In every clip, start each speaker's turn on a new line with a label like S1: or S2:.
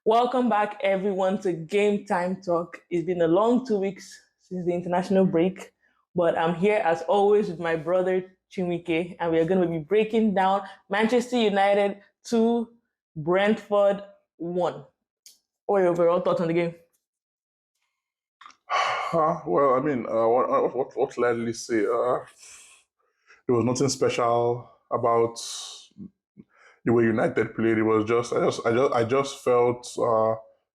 S1: Welcome back, everyone, to Game Time Talk. It's been a long 2 weeks since the international break, but I'm here as always with my brother Chinwike, and we are going to be breaking down Manchester United 2, Brentford 1. What are your overall thoughts on the game?
S2: Well, I mean, what will I really say? There was nothing special about the way United played. It was I just felt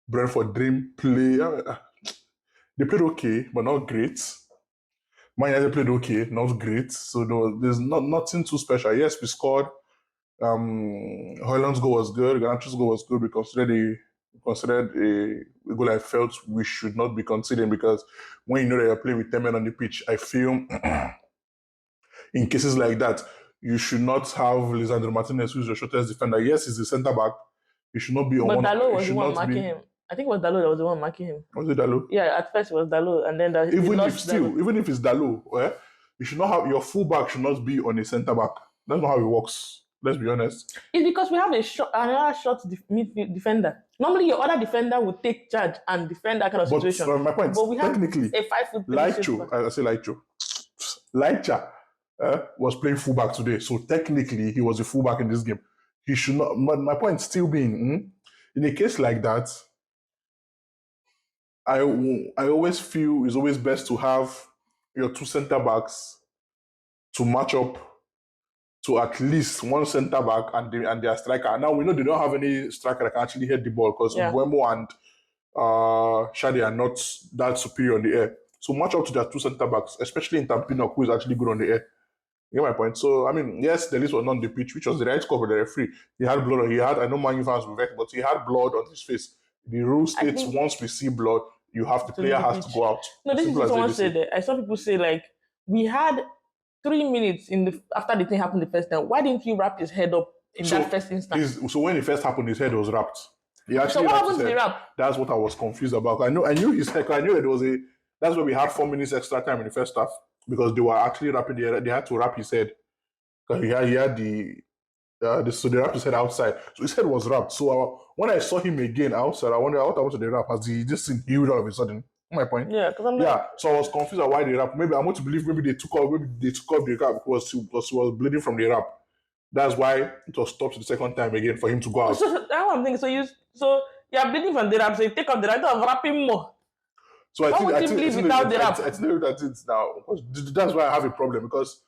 S2: Brentford didn't play. They played okay, but not great. Man United played okay, not great. So there's nothing too special. Yes, we scored. Hoyland's goal was good. Garnacho's goal was good. We considered a goal I felt we should not be conceding because when you know that you're playing with 10 men on the pitch, I feel in cases like that, you should not have Lisandro Martinez, who's your shortest defender. Yes, he's the centre back. He should not be on
S1: But
S2: one.
S1: Dalo
S2: He
S1: was the
S2: should
S1: one
S2: not
S1: marking
S2: be.
S1: him. I think it was Dalo that was the one marking him.
S2: Was it Dalo?
S1: Yeah, at first it was Dalo, and then he lost Dalo.
S2: Even if it's Dalo, you should not have your fullback should not be on a centre back. That's not how it works. Let's be honest.
S1: It's because we have another short midfield defender. Normally, your other defender would take charge and defend that kind of
S2: But
S1: situation.
S2: my point,
S1: But we have
S2: technically,
S1: a 5'3"
S2: Laicho, I say Laicho, Laicha was playing fullback today. So technically, he was a fullback in this game. He should not. My point still being, in a case like that, I always feel it's always best to have your two centre backs to match up to at least one centre back and their striker. Now we know they don't have any striker that can actually hit the ball because
S1: Yeah.
S2: Buemo and Shadi are not that superior on the air. So match up to their two centre backs, especially in Tampino, who is actually good on the air. You get my point? So, I mean, yes, the list was not on the pitch, which was the right call for the referee. He had blood. I know Man U fans will vex, but he had blood on his face. The rule states once we see blood, the player has to go out.
S1: No, this is what someone said. I saw people say, like, we had 3 minutes after the thing happened the first time. Why didn't he wrap his head up in that first instance?
S2: So when it first happened, his head was wrapped.
S1: So what happened to the wrap?
S2: That's what I was confused about. I knew his head. I knew it was that's why we had 4 minutes extra time in the first half because they were actually wrapping they had to wrap his head. Because he had so they wrapped his head outside. So his head was wrapped. So when I saw him again outside, I wondered what happened to the wrap. Has he just healed all of a sudden? My point.
S1: Yeah, because I'm like,
S2: so I was confused at why they wrap. Maybe I want to believe they took off the wrap because he was bleeding from the wrap. That's why it was stopped the second time again for him to go out.
S1: So that's what I'm thinking. So you're bleeding from the wrap, so you take off the wrap of wrapping more.
S2: So I think without the wrap? I think that it's now that's why I have a problem because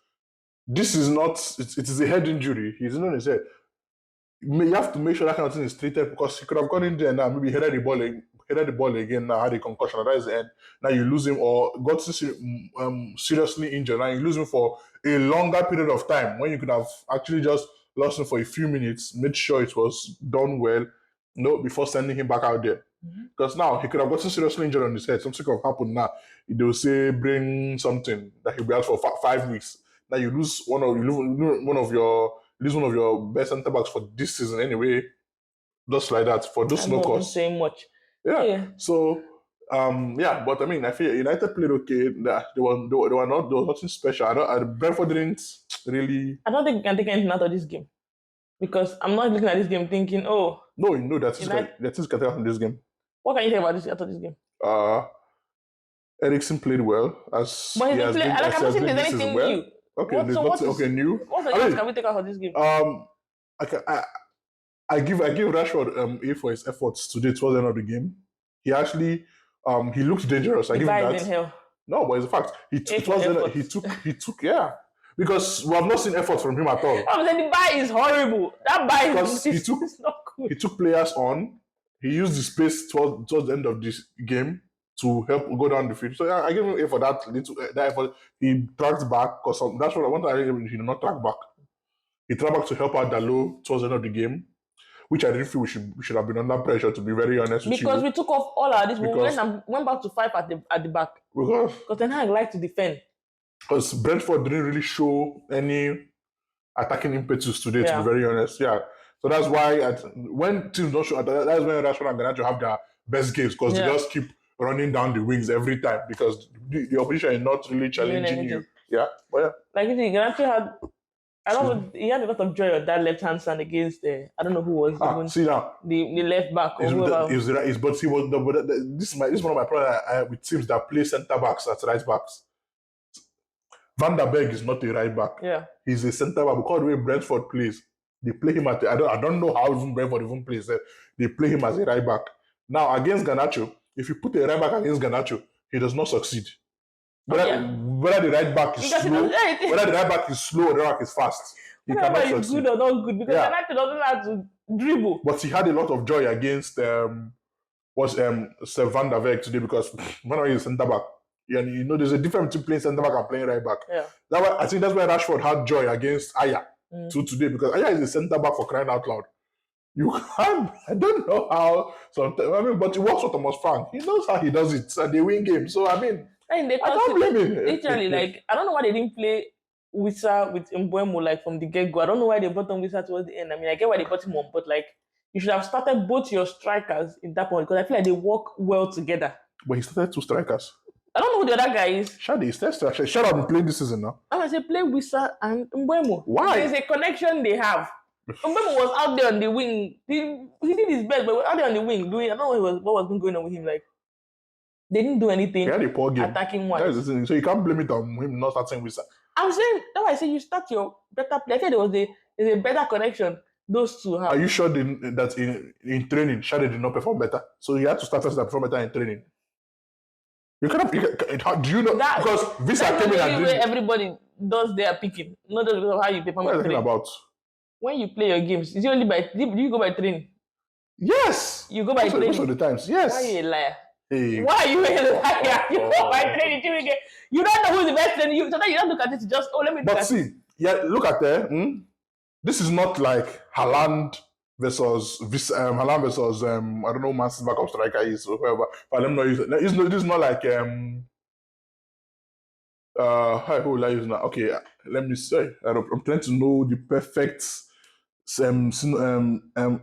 S2: this is not it is a head injury. He's not on his head. You have to make sure that kind of thing is treated because he could have gone in there now, maybe headed the ball again now, had a concussion, that is the end. Now you lose him or got seriously injured. Now you lose him for a longer period of time when you could have actually just lost him for a few minutes, made sure it was done well, before sending him back out there. Because now he could have gotten seriously injured on his head. Something could have happened now. They will say bring something that he'll be out for 5 weeks. Now you lose one of your best centre backs for this season anyway. Just like that for just no cost.
S1: Saying much.
S2: Yeah. So but I mean, I feel United played okay. There was nothing special. Brentford didn't really.
S1: I don't think we can take anything out of this game because I'm not looking at this game thinking, oh.
S2: No, you know that things can take out from this game.
S1: What can you say about this after this game?
S2: Eriksen played well
S1: but he has been. I can't think there's anything new.
S2: Okay, there's nothing new.
S1: What can we take out of this game?
S2: I give Rashford A for his efforts today towards the end of the game. He actually he looked dangerous. I give him that.
S1: In hell.
S2: No, but it's a fact. He took because we have not seen effort from him at all.
S1: I'm saying the buy is horrible. That buy is not good.
S2: He took players on. He used the space towards the end of this game to help go down the field. So I give him A for that effort. He tracked back because that's what I want. He did not track back. He tracked back to help out Dalo towards the end of the game, which I didn't feel we should have been under pressure, to be very honest with you.
S1: Because we took off all our this. We went back to 5 at the back. Because Ten Hag liked to defend.
S2: Because Brentford didn't really show any attacking impetus today, to be very honest. Yeah. So that's why when teams don't show, that's when Rashford and Garnacho have their best games because they just keep running down the wings every time because the opposition is not really challenging you. Yeah. But yeah.
S1: Like you see, Garnacho had I don't know. He had a lot of joy on that left hand side against I don't know who was even
S2: See now,
S1: the left back or whoever.
S2: but see what this is one of my problems with teams that play centre backs as right backs. Van der Berg is not a right back.
S1: Yeah.
S2: He's a centre back because the way Brentford plays, they play him at I don't know how even Brentford even plays there. They play him as a right back. Now against Garnacho, if you put a right back against Garnacho, he does not succeed. Whether the right back is slow, whether the right back is slow or the right back is fast, he cannot succeed.
S1: Is good or not good because Garnacho doesn't have to dribble.
S2: But he had a lot of joy against Sir Van der Berg today because Van der Berg is centre back. And you know, there's a difference between playing centre back and playing right back.
S1: Yeah.
S2: I think that's why Rashford had joy against Aya today because Aya is a centre back for crying out loud. You can't. I don't know how. But it works for Thomas Frank. He knows how he does it, and they win games. So I mean, I can't blame him.
S1: Literally, like I don't know why they didn't play Wissa with Mbeumo like from the get go. I don't know why they brought on Wissa towards the end. I mean, I get why they brought him on, but like you should have started both your strikers in that point because I feel like they work well together.
S2: But he started 2 strikers.
S1: I don't know who the other guy is.
S2: Shadi is test. Shadi have been playing this season now.
S1: I say play Wissa and Mbeumo.
S2: Why?
S1: There's a connection they have. Mbeumo was out there on the wing. He did his best, but out there on the wing doing. I don't know what was going on with him. Like they didn't do anything.
S2: He had a poor game.
S1: Attacking wise.
S2: That's the thing. So you can't blame it on him not starting Wissa.
S1: I'm saying that's why I say you start your better play. I think there's a better connection those two have.
S2: Are you sure that in training Shadi did not perform better? So you had to start first and perform better in training. You cannot. Do you know? Because Wissa came in and did
S1: everybody does their picking, not just because of how you perform.
S2: What are you talking about?
S1: When you play your games, is it only by? Do you go by training?
S2: Yes.
S1: You go by training.
S2: Most of the times, yes.
S1: Why are you a liar?
S2: Hey.
S1: Why are you a liar? You go by training. You don't know who's the best trainer. Sometimes you don't look at it. Just let me.
S2: But see, look at there. This is not like Haaland versus I don't know, man's backup striker is or whoever. But let me know. This is not like who will I use now? Okay, let me say. I'm trying to know the perfect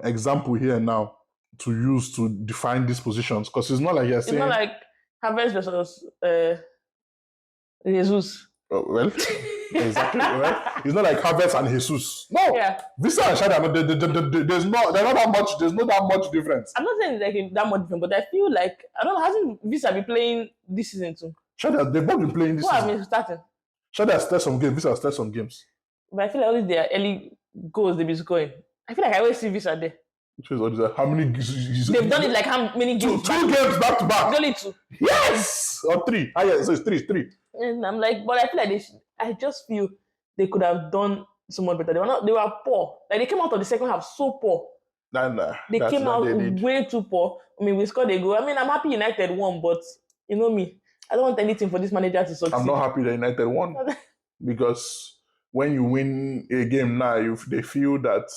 S2: example here now to use to define these positions because it's not like you're saying.
S1: It's not like Havertz versus Jesus.
S2: Oh, well, exactly. Well, it's not like Havertz and Jesus. No.
S1: Yeah.
S2: Wissa and Shadi, there's not that much difference.
S1: I'm not saying it's like that much different, but I feel like I don't know. Hasn't Wissa been playing this season too?
S2: Shadi, they've both been playing this season.
S1: Who have been starting?
S2: Shadi has started some games. Wissa has started some games.
S1: But I feel like always their early goals they've been scoring. I feel like I always see Wissa there.
S2: How many?
S1: They've done it like how many games?
S2: Two games back to back.
S1: Only 2.
S2: Yes, or 3. Yeah, so it's 3.
S1: And I'm like, but I feel like I just feel they could have done so much better. They were poor. Like they came out of the second half so poor. They came out way too poor. I mean, we scored a goal. I mean, I'm happy United won, but you know me, I don't want anything for this manager to succeed.
S2: I'm not happy that United won because when you win a game now, they feel that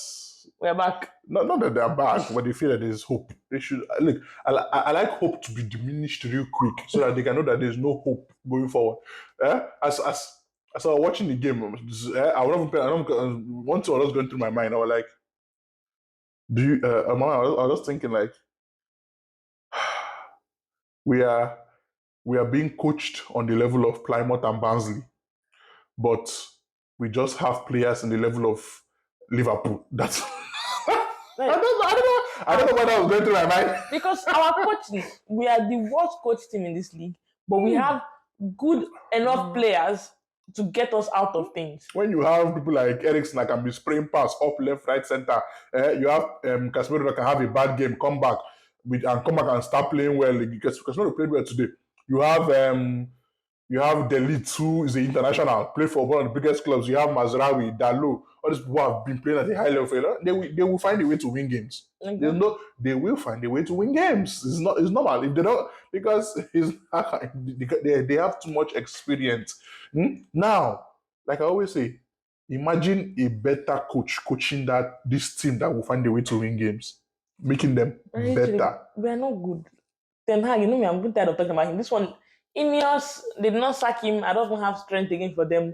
S1: we're back.
S2: Not that they're back, but they feel that there's hope. They should look. I like hope to be diminished real quick so that they can know that there's no hope going forward. As I was watching the game, one thing I was going through my mind. I was like, I was just thinking like, we are being coached on the level of Plymouth and Barnsley, but we just have players in the level of Liverpool. That's I don't know what I was going through my mind.
S1: Because our coaches, we are the worst coach team in this league, but we have good enough players to get us out of things.
S2: When you have people like Eriksen that can be spraying pass up, left, right, center, you have Casemiro that can have a bad game, come back and start playing well. Because Casemiro played well today. You have Delete, who is an international, play for one of the biggest clubs. You have Mazraoui, Dalot. All these people have been playing at a high level. They will find a way to win games. Mm-hmm. They will find a way to win games. It's normal if they don't, because they have too much experience. Now, like I always say, imagine a better coach coaching this team that will find a way to win games, making them better.
S1: We are not good. Ten Hag, you know me, I'm good tired of talking about him. This one, Ineos, they did not sack him. I don't even have strength again for them.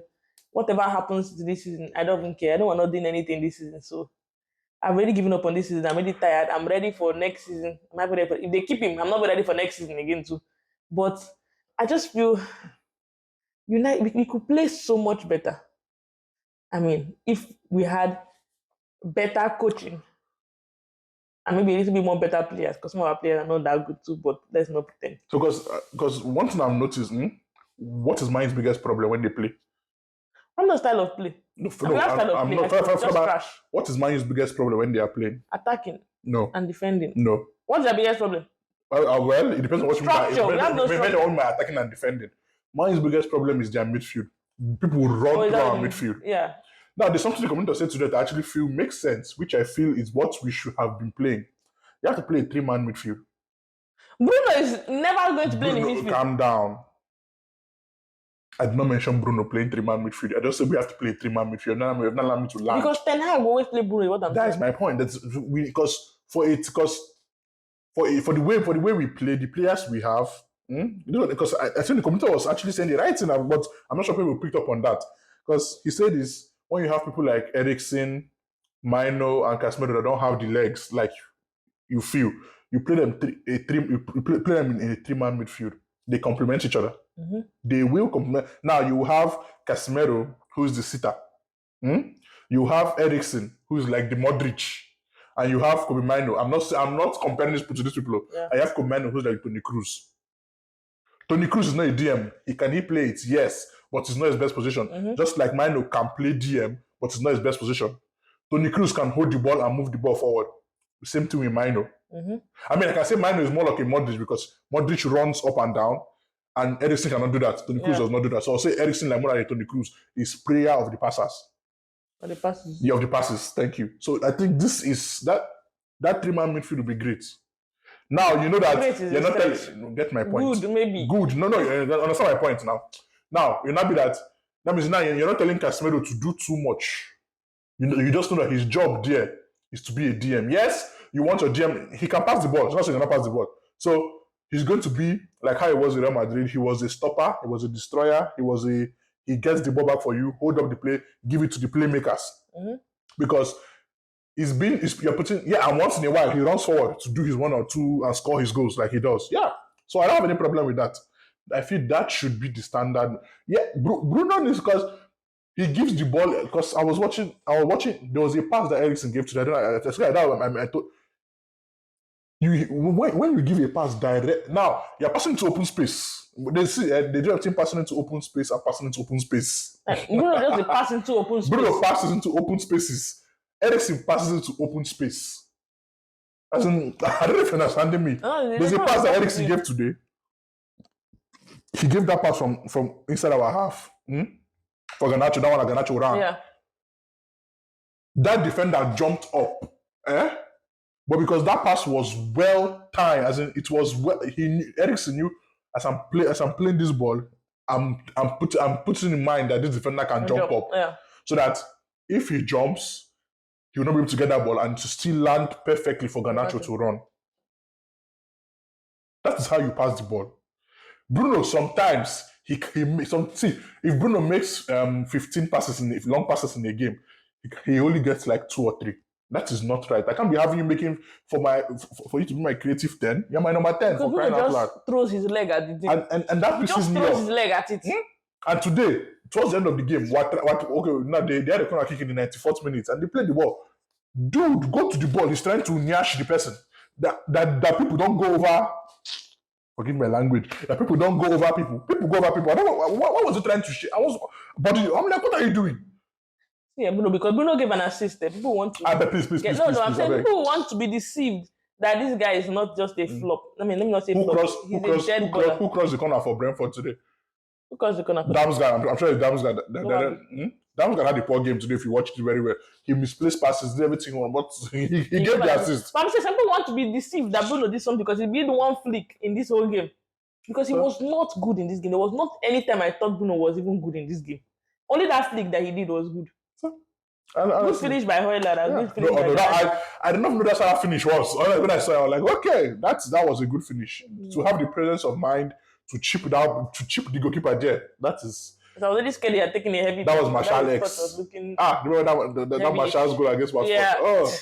S1: Whatever happens to this season, I don't even care. I don't want to do anything this season. So I've already given up on this season. I'm really tired. I'm ready for next season. If they keep him, I'm not ready for next season again too. But I just feel we could play so much better. I mean, if we had better coaching and maybe a little bit more better players, because some of our players are not that good too, but let's not pretend.
S2: So, because one thing I've noticed, what is Mainz's biggest problem when they play?
S1: I'm not style of play.
S2: No,
S1: I'm not just trash.
S2: What is Mainz's biggest problem when they are playing?
S1: Attacking.
S2: No.
S1: And defending.
S2: No.
S1: What's their biggest problem?
S2: Well, it depends on what you mean
S1: by
S2: attacking and defending. Mainz's biggest problem is their midfield. People run through our midfield.
S1: Yeah.
S2: Now, there's something the commentator said today that I actually feel makes sense, which I feel is what we should have been playing. You have to play a 3-man midfield.
S1: Bruno is never going to play in midfield.
S2: Calm down. I did not mention Bruno playing 3-man midfield. I just said we have to play a 3-man midfield. Now you have not allowed me to land.
S1: Because Ten Hag will always play Bruno.
S2: That is my point. Because for the way we play, the players we have, because I think the commentator was actually saying the right thing, but I'm not sure people picked up on that. Because he said this, when you have people like Eriksen, Mino, and Casemiro that don't have the legs, like you feel, you play them play them in a 3-man midfield. They complement each other.
S1: Mm-hmm.
S2: They will complement. Now you have Casemiro, who's the sitter. You have Eriksen, who's like the Modric. And you have Kobe Mino. I'm not comparing this to these people.
S1: Yeah.
S2: I have Kobe Mino, who's like Toni Kroos. Toni Kroos is not a DM. Can he play it? Yes, but it's not his best position.
S1: Mm-hmm.
S2: Just like Mino can play DM, but it's not his best position. Toni Kroos can hold the ball and move the ball forward. Same thing with Mino.
S1: Mm-hmm.
S2: I mean, I can say Mino is more like a Modric because Modric runs up and down, and Eriksen cannot do that. Toni Kroos does not do that. So I'll say Eriksen, like more like Toni Kroos, is player of the passers.
S1: Of the passes.
S2: Yeah, of the passes. Thank you. So I think this is that 3-man midfield will be great. Now you know that you're not telling. Get my point.
S1: Good, maybe.
S2: Good. No, you understand my point now. Now you're not be that. That means now you're not telling Casemiro to do too much. You just know that his job there is to be a DM. Yes, you want your DM. He can pass the ball. It's not saying he cannot pass the ball. So he's going to be like how he was with Real Madrid. He was a stopper. He was a destroyer. He gets the ball back for you, hold up the play, give it to the playmakers.
S1: Mm-hmm.
S2: Because and once in a while he runs forward to do his 1 or 2 and score his goals like he does. Yeah. So I don't have any problem with that. I feel that should be the standard. Yeah, Bruno is because he gives the ball, because I was watching, there was a pass that Eriksen gave to that. I thought, when you give a pass direct, now you're passing into open space. They do have team passing into open space and passing into open space.
S1: Bruno doesn't pass into open space.
S2: Bruno passes into open spaces. Eriksen passes into open space. As in, I don't know if you're understanding me. There's a pass that Eriksen gave today. He gave that pass from inside our half. For Garnacho, that one Garnacho ran.
S1: Yeah.
S2: That defender jumped up. But because that pass was well timed, as in it was Eriksen knew as I'm playing this ball, I'm putting in mind that this defender can jump up.
S1: Yeah.
S2: So that if he jumps, he will not be able to get that ball and to still land perfectly for Garnacho to run. That is how you pass the ball. Bruno sometimes if Bruno makes 15 passes long passes in a game, he only gets like 2 or 3. That is not right. I can't be having you making for you to be my creative 10. You're my number 10 for crying out loud.
S1: Throws his leg at the thing.
S2: And that pisses me off.
S1: Throws his leg at it.
S2: And today, towards the end of the game, now they had a corner kick in the 94th minute and they played the ball. Dude, go to the ball. He's trying to nyash the person. That people don't go over. Forgive my language. That people don't go over people. People go over people. I don't know what was he trying to share. I'm like, what are you doing?
S1: Yeah, Bruno, because Bruno gave an assist. People want to.
S2: Please,
S1: I'm saying people want to be deceived that this guy is not just a flop. I mean, let me not say flop.
S2: Who crossed the corner for Brentford today?
S1: Who crossed the corner?
S2: Damsgaard. I'm sure it's Damsgaard. Damsgaard had a poor game today. If you watched it very well, he misplaced passes, did everything wrong, but he gave the assist.
S1: But I'm saying some people want to be deceived that Bruno did something because he did one flick in this whole game. Because he was not good in this game. There was not any time I thought Bruno was even good in this game. Only that flick that he did was good. Good finish by Højlund.
S2: I did not know that's how that finish was. When I saw it, I was like, okay, that was a good finish. To have the presence of mind to chip the goalkeeper there. That is.
S1: So I was really scared he had taken a heavy.
S2: That was Marshall X. Remember that Marshall's goal against Watford?
S1: Yeah.
S2: Oh,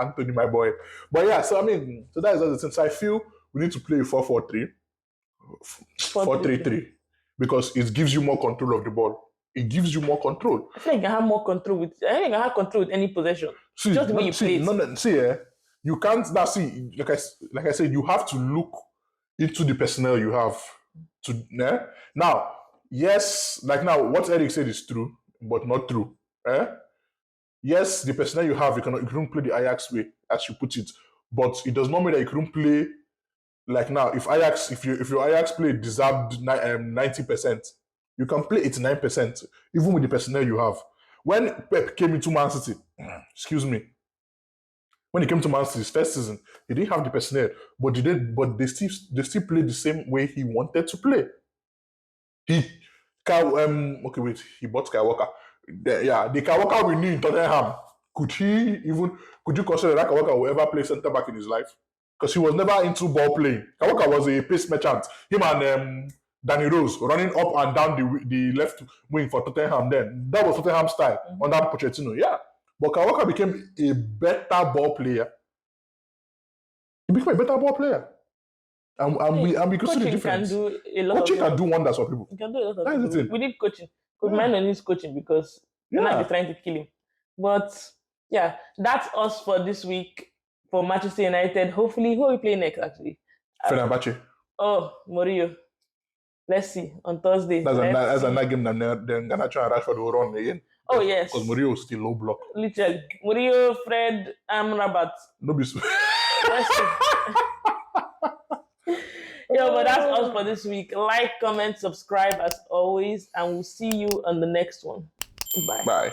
S2: Anthony, my boy. But yeah, so I mean, so that is the thing. So I feel we need to play 4-4-3, 4-3-3, because it gives you more control of the ball. it gives you more control.
S1: I think you can have more control with. I think you can have control with any possession.
S2: See,
S1: Just the way you play it.
S2: See, you can't. Now, see, like I said, you have to look into the personnel you have. Now, yes, like now, what Eric said is true, but not true. Yes, the personnel you have, you couldn't play the Ajax way, as you put it, but it does not mean that you couldn't play. Like now, if your Ajax play deserved 90%, you can play 89%, even with the personnel you have. When Pep came into Man City, excuse me, when he came to Man City's first season, he didn't have the personnel, but they still played the same way he wanted to play. He bought Kyle Walker. The Kyle Walker we knew in Tottenham. Could you consider that Kyle Walker will ever play centre back in his life? Because he was never into ball playing. Kyle Walker was a pace merchant. Him and Danny Rose running up and down the left wing for Tottenham then. That was Tottenham style under Pochettino, yeah. But Kyle Walker became a better ball player. He became a better ball player. And we could see the difference. Coaching can do wonders for people.
S1: He can do a lot of things. We need coaching. Coach Man needs coaching because they're not trying to kill him. But yeah, that's us for this week for Manchester United. Hopefully, who are we playing next actually?
S2: Fenerbahce.
S1: Oh, Murillo. Let's see on Thursday.
S2: That's another game that then Garnacho and Rashford will run again.
S1: Oh yes.
S2: Because Murillo is still low block.
S1: Literally. Murillo, Fred, Amrabat.
S2: No be
S1: Let's see. Yeah, but that's us for this week. Like, comment, subscribe as always, and we'll see you on the next one. Bye.
S2: Bye.